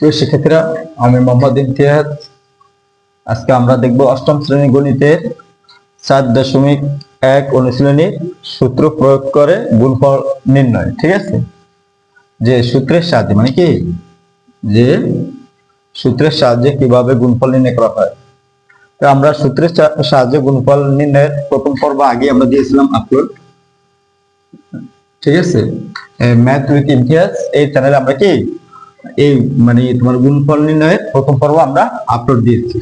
প্রিয় শিক্ষার্থীরা, আমি মোহাম্মদ ইমতিয়াজ। আজকে আমরা দেখব অষ্টম শ্রেণী গণিতের 4.1 অনুশীলনীর সূত্র প্রয়োগ করে গুণফল নির্ণয়। ঠিক আছে, যে সূত্রের সাহায্যে মানে কি যে সূত্রের সাহায্যে কিভাবে গুণফল নির্ণয় করা হয়। তো আমরা সূত্রের সাহায্যে গুণফল নির্ণয়ের প্রথম পর্ব আগে আমরা দিয়েছিলাম আপলোড। ঠিক আছে, ম্যাথ উইথ ইমতিয়াজ এই চ্যানেলে আমরা কি এই মানে তোমার গুণফল নির্ণয়ের প্রথম পর্ব আমরা আপলোড দিয়েছি।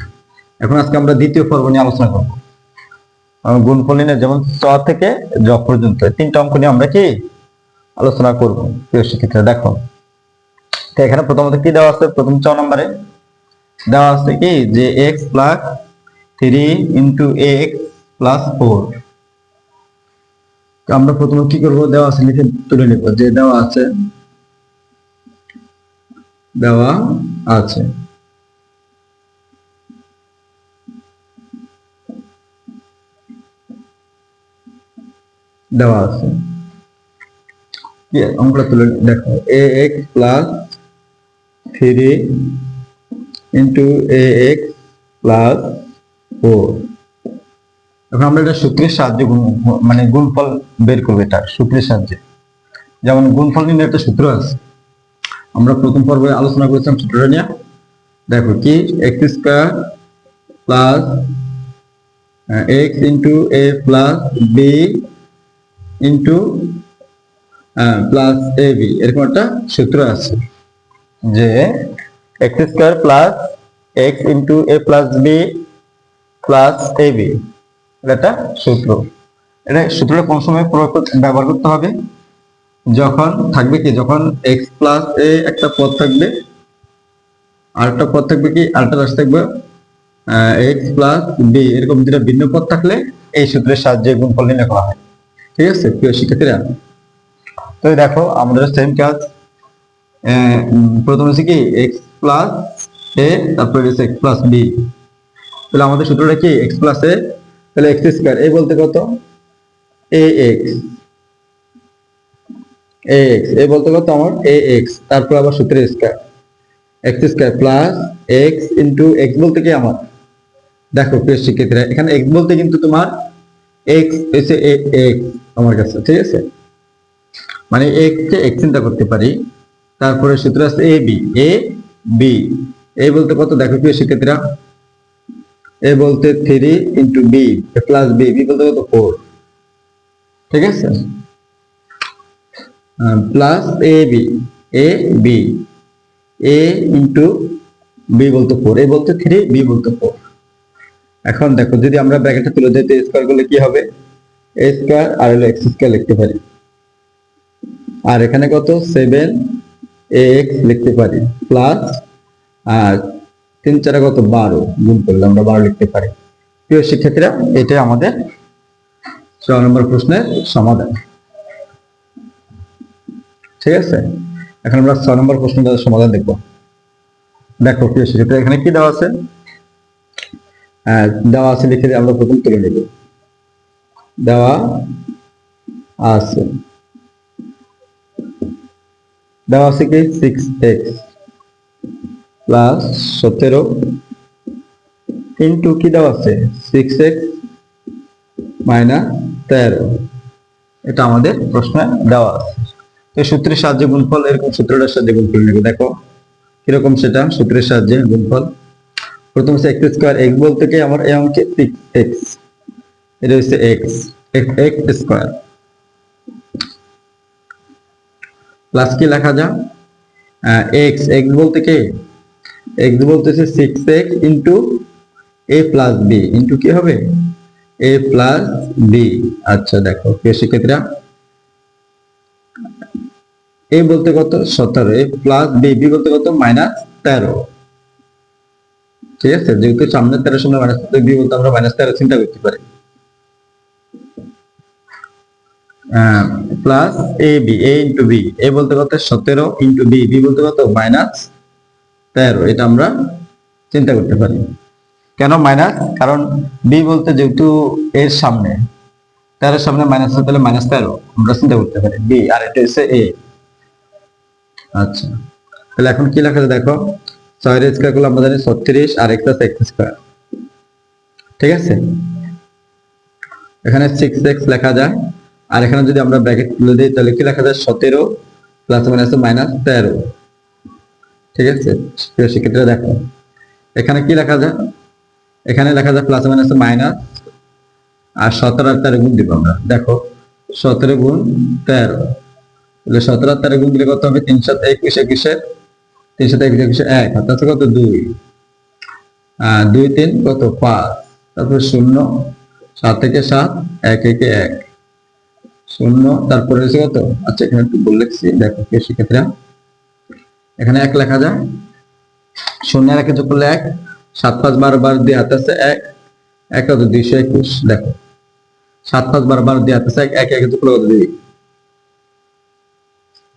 এখন আজকে আমরা দ্বিতীয় পর্ব নিয়ে আলোচনা করব। গুণফল নির্ণয় যেমন চ থেকে জ পর্যন্ত তিনটা অঙ্ক নিয়ে আমরা কি আলোচনা করব। প্রিয় শিক্ষার্থীরা দেখো, তো এখানে প্রথমত কি দেওয়া আছে, প্রথম চ নম্বরে দেওয়া আছে কি যে x plus 3 into x plus 4। তো আমরা প্রথমে কি করব, দেওয়া আছে লিখে তুলে নেব যে দেওয়া আছে দেওয়া আছে দেওয়া আছে অঙ্কটা তুলে দেখো, ax plus 3 into ax plus 4। এখন আমরা এটা সূত্রের সাহায্যে মানে গুণফল বের করবো। এটা সূত্রের সাহায্যে, যেমন গুণফল নির্ণয়ের একটা সূত্র আছে, আমরা প্রথম পর্বে আলোচনা করেছিলাম সূত্রটা নিয়ে। দেখো কি x square plus x into a plus b into plus A b, এরকম একটা সূত্র আছে যে x square plus x into a plus b plus A b, এটা সূত্র। এটা সূত্রটা কোন সময় ব্যবহার করতে হবে, যখন থাকবে কি যখন এক্স প্লাস এ একটা পদ থাকবে, আর একটা পদ থাকবে কি আরেকটা রাশি থাকবে এক্স প্লাস বি, এরকম দুটো ভিন্ন পদ থাকলে এই সূত্রের সাহায্যে গুণফল নির্ণয় করা হয়। ঠিক আছে প্রিয় শিক্ষার্থীরা, তো দেখো আমাদের সেম কাজ। প্রথমে হচ্ছে কি এক্স প্লাস এ, তারপরে হচ্ছে এক্স প্লাস বি। তাহলে আমাদের সূত্রটা কি এক্স প্লাস এ, তাহলে এক্স স্কয়ার এ বলতে কত এ এক্স, এ বলতে কত আমার এ এক্স, তারপর আবার সূত্রের square x square plus x into x বলতে কি আমার, দেখো প্রিয় শিক্ষার্থীরা এখানে এক্স বলতে কিন্তু তোমার এক্স হচ্ছে এক্স আমার কাছে। ঠিক আছে, মানে এক্স কে এক্স চিন্তা করতে পারি। তারপরে সূত্র আছে এ বি, এ বি, এ বলতে কত দেখো প্রিয় শিক্ষার্থীরা, এ বলতে 3 into B plus B, B বলতে কত 4। ঠিক আছে, plus A B, A B, A into B বলতে 4, এ বলতে 3, বি বলতে 4। এখন দেখো যদি আমরা ব্র্যাকেটে তুলে দিই, স্কয়ার করলে কি হবে, এ স্কয়ার আর হলো এক্স স্কয়ার লিখতে পারি, আর এখানে কত 7 এক্স লিখতে পারি, প্লাস আর 3 4 কত 12, গুণ করলে আমরা 12 লিখতে পারি। প্রিয় শিক্ষার্থীরা, এটা আমাদের 6 নম্বর প্রশ্নের সমাধান। ঠিক আছে, এখন আমরা 6 নম্বর প্রশ্নটার সমাধান দেখব। দেখো প্রিয় শিক্ষার্থীরা এখানে কি দেওয়া আছে, দেওয়া আছে লিখে আমরা প্রথম তুলে নেব। দেওয়া আছে কি 6x প্লাস 17 ইন্টু কি দেওয়া আছে 6x মাইনাস 13, এটা আমাদের প্রশ্নে দেওয়া আছে। এই সূত্রের সাহায্যে গুণফল, এরকম সূত্রটার সাহায্যে গুণফল নেব। দেখো কিরকম সেটা, সূত্রের সাহায্যে গুণফল। প্রথম হচ্ছে এক্স স্কয়ার, এক্স বলতে কি আমার এই অঙ্কে 6x, এটা হচ্ছে এক্স স্কয়ার, প্লাস কি লেখা যায় এক্স, এক্স বলতে কি এক্স বলতেছে 6x into a plus b into কি হবে এ প্লাস বি। আচ্ছা দেখো প্রিয় শিক্ষার্থীরা, এ বলতে কত 17, এ প্লাস বি, বি বলতে কত মাইনাস 13। ঠিক আছে, যেহেতু সামনে 13 সামনে মাইনাস, বি বলতে আমরা মাইনাস 13 চিন্তা করতে পারি, plus A B, A into B, এ বলতে কত 17 ইন্টু বি, বি বলতে কত মাইনাস 13, এটা আমরা চিন্তা করতে পারি। কেন মাইনাস, কারণ বি বলতে যেহেতু এর সামনে 13 সামনে মাইনাস, তাহলে মাইনাস 13 আমরা চিন্তা করতে পারি বি, আর এটা হচ্ছে এ। আচ্ছা, তাহলে এখন কি লেখা যায় দেখো, 6 এর স্কয়ার করলে আমরা জানি 36 আর x আছে x স্কয়ার। ঠিক আছে, এখানে 6x লেখা যায়, আর এখানে যদি আমরা ব্র্যাকেট খুলে দিই তাহলে কি লেখা যায় 17 প্লাস মাইনাস মাইনাস 13। ঠিক আছে, প্রিয় শিক্ষার্থীরা দেখো এখানে কি লেখা যায়, এখানে লেখা যায় প্লাস মাইনাস মাইনাস আর 17 আর 13 গুণ দিব আমরা। দেখো 17 গুণ 13, তাহলে 17 আর 13 গুণ দিলে কত হবে 3 7 21 21 3 7 21 1 অর্থাৎ কত 2 2 3 কত 5, তারপর 0 7 থেকে 7 1 1 1 0, তারপরে হচ্ছে কত, আচ্ছা এখানে একটু বলে লিখছি দেখো প্রিয় শিক্ষার্থীরা, এখানে 1 লেখা যায়, 0 আর 1 যোগ করলে 1, 7 5 12 12 দিয়ে হাতে আছে 1 1 কত 221। দেখো 7 5 12 12 দিয়ে হাতে আছে 1 1 যোগ করলে কত 2।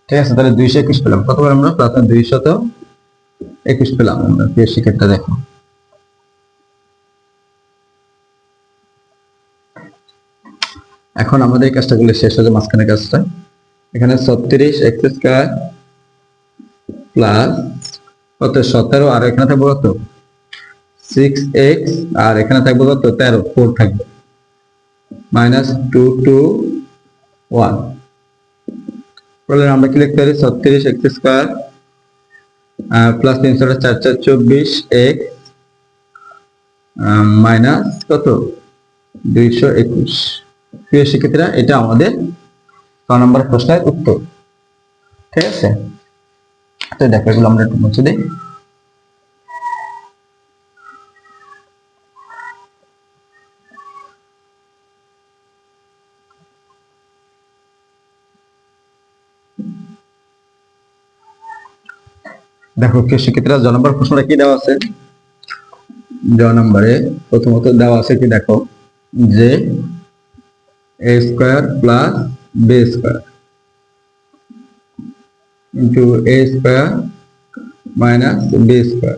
ঠিক আছে, তাহলে 221 পেলাম। কত পেলাম আমরা, প্লাস 221 পেলাম আমরা প্রিয় শিক্ষার্থীরা। দেখো এখন আমাদের এই কাজটা করলে শেষ হয়ে যায়, মাঝখানে কাজটা। এখানে 36 x স্কয়ার প্লাস কত 17 আর এখানে থাকবে কত 6x আর এখানে থাকবে কত 13 4 থাকবে মাইনাস 2 2 1। তাহলে আমরা কি লিখতে পারি 36 x square plus 3 4 4 4 24 x minus কত 221। প্রিয় শিক্ষার্থীরা এটা আমাদের 6 নম্বর প্রশ্নের উত্তর। ঠিক আছে, তো দেখো এগুলো আমরা একটু মুছে দিই। দেখো প্রিয় শিক্ষার্থীরা জ নম্বর প্রশ্নটা কি দেওয়া আছে, জ নম্বরে প্রথমত দেওয়া আছে কি দেখো যে a square plus b square into a square minus b square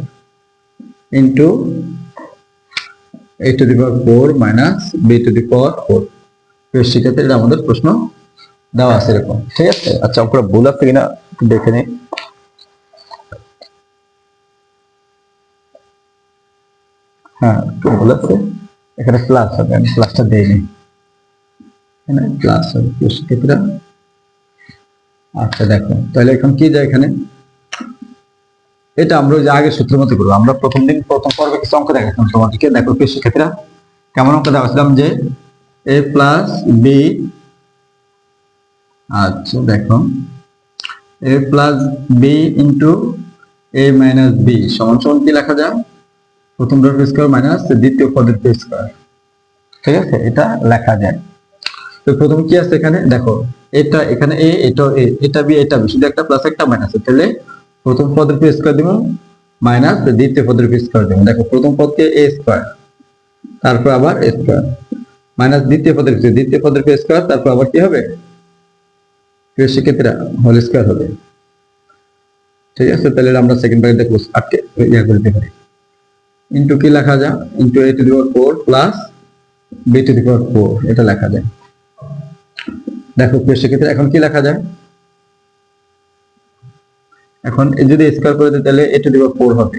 into a to the power 4 minus b to the power 4। প্রিয় শিক্ষার্থীরা আমাদের প্রশ্ন দেওয়া আছে এরকম। ঠিক আছে, আচ্ছা অঙ্কটা ভুল আছে কিনা একটু দেখে নিই। হ্যাঁ ভুল আছে, এখানে প্লাস হবে, আমি প্লাসটা দেইনি, এখানে প্লাস হবে প্রিয় শিক্ষার্থীরা। আচ্ছা দেখো তাহলে এখন কি যায় এখানে, এটা আমরা ওই যে আগে সূত্রের মতো করবো। আমরা প্রথম পর্বে কিছু অঙ্ক দেখাচ্ছিলাম তোমাদেরকে। দেখো প্রিয় শিক্ষার্থীরা কেমন অঙ্ক দেখাচ্ছিলাম যে a প্লাস b, আচ্ছা দেখো a plus b into a minus b সমান সমান কি লেখা যায় প্রথম পদের স্কয়ার মাইনাস দ্বিতীয় পদের স্কয়ার। ঠিক আছে, এটা লেখা যায়। তো প্রথমে কি আছে এখানে দেখো, এটা এখানে a, এটা a, এটা b, এটা b, শুধু একটা প্লাস একটা মাইনাস। তাহলে প্রথম পদের স্কয়ার দিব মাইনাস দ্বিতীয় পদের স্কয়ার দিব। দেখো প্রথম পদকে a স্কয়ার, তারপর আবার a স্কয়ার মাইনাস দ্বিতীয় পদের স্কয়ার, তারপর আবার কি হবে প্রিয় শিক্ষার্থীরা হোল স্কয়ার হবে। ঠিক আছে, তাহলে আমরা সেকেন্ড ব্র্যাকেট দেখব আটকে ইয়া করতে পারি, ইনটু কি লেখা যায় into a to the power 4 প্লাস b টু দি পাওয়ার 4 এটা লেখা যায়। দেখো প্রিয় শিক্ষার্থীরা এখন কি লেখা যায়, এখন যদি স্কয়ার করে দিই তাহলে a টু দি পাওয়ার 4 হবে,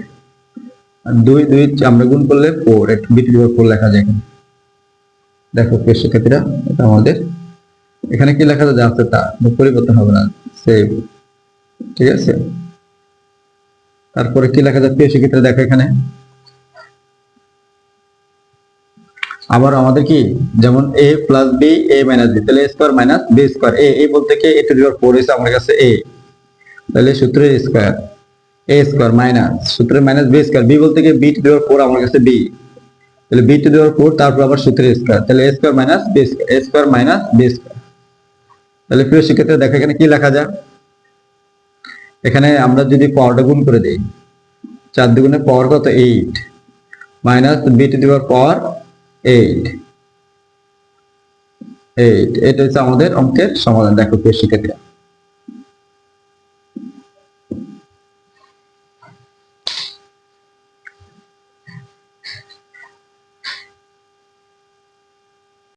আর 2 2 আমরা গুণ করলে 4 b টু দি পাওয়ার 4 লেখা যায় এখানে। দেখো প্রিয় শিক্ষার্থীরা এটা আমাদের এখানে কি লেখা যায় আছে তা পরিবর্তন হবে না, সেভ। ঠিক আছে, তারপরে কি লেখা যায় প্রিয় শিক্ষার্থীরা দেখো এখানে আবার আমাদের কি যেমন a plus b a minus b, তাহলে a square minus b square, a বলতে কি a টু দি পাওয়ার 4 হইছে আমার কাছে a, তাহলে সূত্রের স্কয়ার a স্কয়ার মাইনাস সূত্রের মাইনাস b স্কয়ার, b বলতে কি b টু দি পাওয়ার 4 আমার কাছে b, তাহলে b টু দি পাওয়ার 4 তারপর আবার সূত্রের স্কয়ার, তাহলে a square minus b square, a square minus b square. তাহলে প্রিয় শিক্ষার্থীরা দেখো এখানে কি লেখা যায়, এখানে আমরা যদি পাওয়ারটা গুণ করে দেই 4 দুগুণে পাওয়ার কত 8 মাইনাস b টু দি পাওয়ার 8 এটা হচ্ছে আমাদের অঙ্কের সমাধান। দেখো প্রিয় শিক্ষার্থীরা